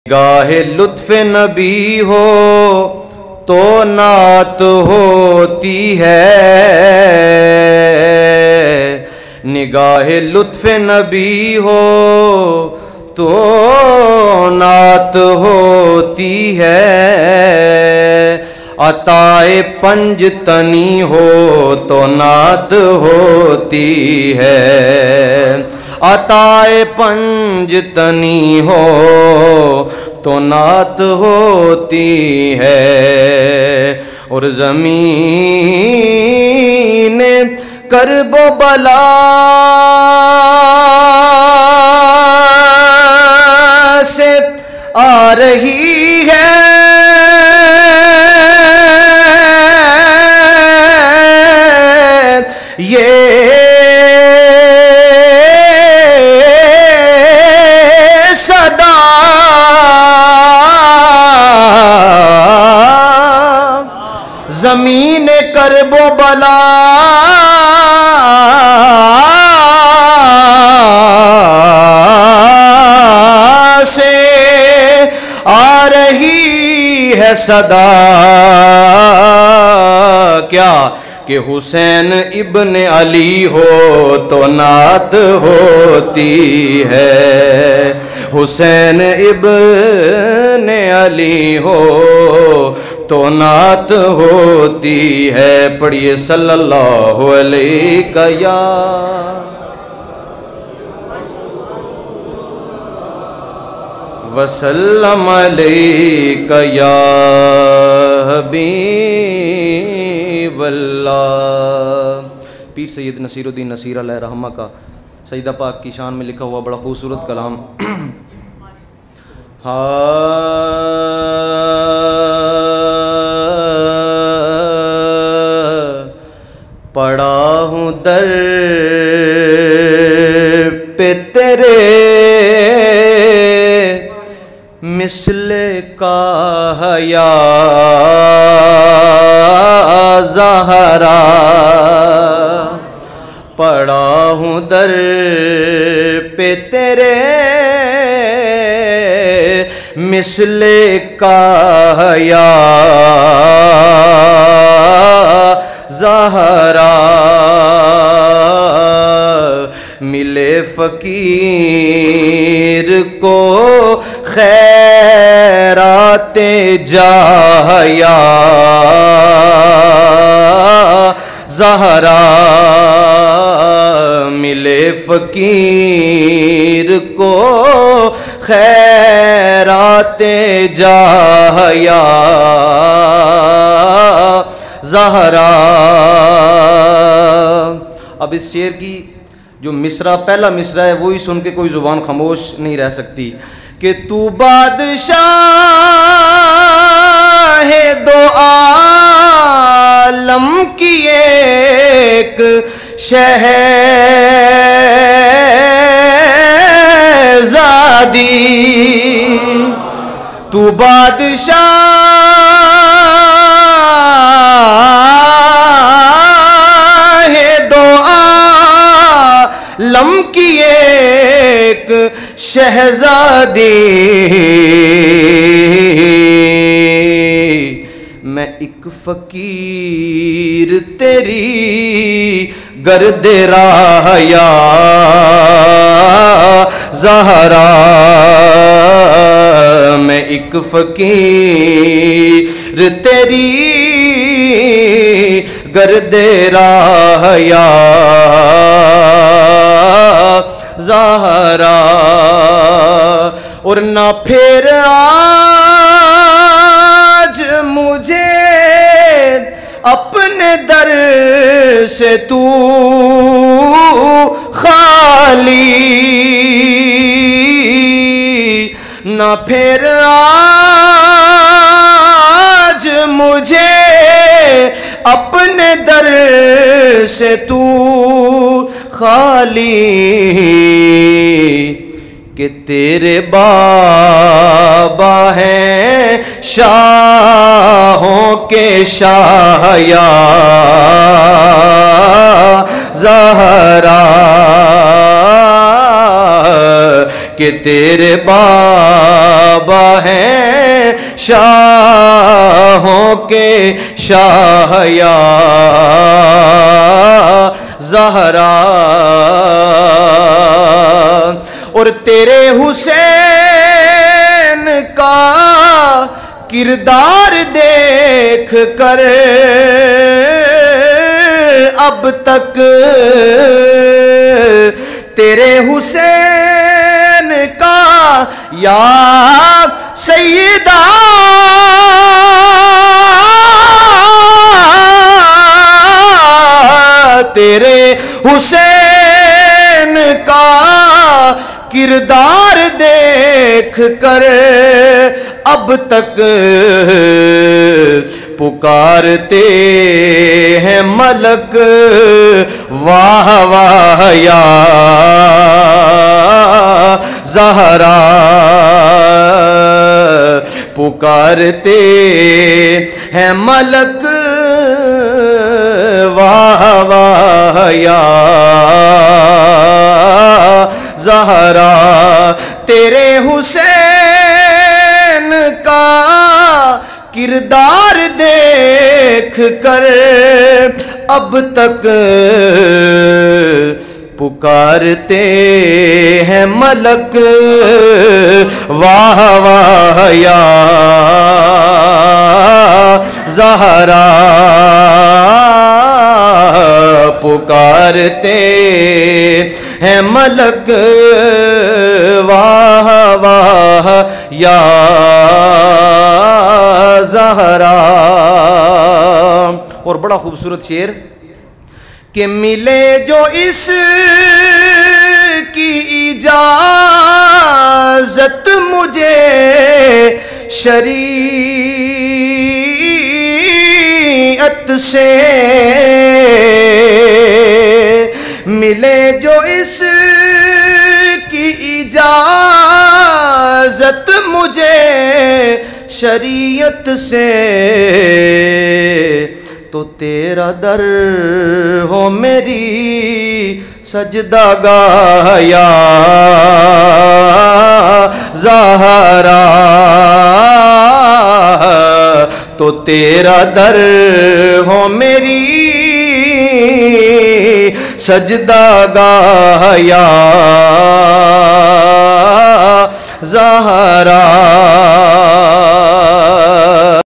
نگاہ لطف نبی ہو تو نعت ہوتی ہے، نگاہ لطف نبی ہو تو نعت ہوتی ہے، عطائے پنج تنی ہو تو نعت ہوتی ہے، عطائے پنج تنی ہو تو نعت ہوتی ہے، اور زمین کرب و بلا سے آ رہی ہے، یہ صدا زمین کرب و بلا سے آ رہی ہے صدا، کیا کہ حسین ابن علی ہو تو نعت ہوتی ہے، حسین ابن علی ہو تو نعت ہوتی ہے۔ پڑھیے صلی اللہ علیہ یا وسلم علیک یا حبیب اللہ۔ پیر سید نصیر الدین نصیر علیہ رحمہ کا سیدہ پاک کی شان میں لکھا ہوا بڑا خوبصورت کلام، پڑا ہوں در پہ تیرے مثل کا یا زہرا، پڑا ہوں در پہ تیرے مثل کا یا زہرا، ملے فقیر کو خیرات جاہ یا زہرا، ملے فقیر کو خیرات جاہ یا زہرا۔ اب اس شعر کی جو مصرع پہلا مصرع ہے وہی سن کے کوئی زبان خاموش نہیں رہ سکتی کہ تو بادشاہ دو عالم کی ایک شہزادی، تو بادشاہ دو عالم کی ایک شہزادی، میں ایک فقیر تیری گرد راہ یا زہرا، میں ایک فقیر تیری گرد راہ یا زہرا، اور نہ پھر آج مجھے اپنے در سے تو خالی، نہ پھر آج مجھے اپنے در سے تو خالی، کہ تیرے بابا ہیں شاہوں کے شاہ یا زہرا، کہ تیرے بابا ہیں شاہوں کے شاہ یا زہرا، اور تیرے حسین کا کردار دیکھ کر اب تک تیرے حسین کا یا سیدہ تیرے حسین کا کردار دیکھ کر اب تک پکارتے ہیں ملک واہ واہ یا زہرا، پکارتے ہیں ملک واہ واہ یا زہرا، تیرے حسین کا کردار دیکھ کر اب تک پکارتے ہیں ملک واہ واہ یا زہرا، پکارتے ہیں ملک واہ واہ یا زہرا۔ اور بڑا خوبصورت شعر کہ ملے جو اس کی اجازت مجھے شریعت سے، ملے جو اس کی اجازت مجھے شریعت سے، تو تیرا در ہو میری سجدہ گاہ یا زہرا، تو تیرا در ہو میری سجدہ گاہ یا زہرا۔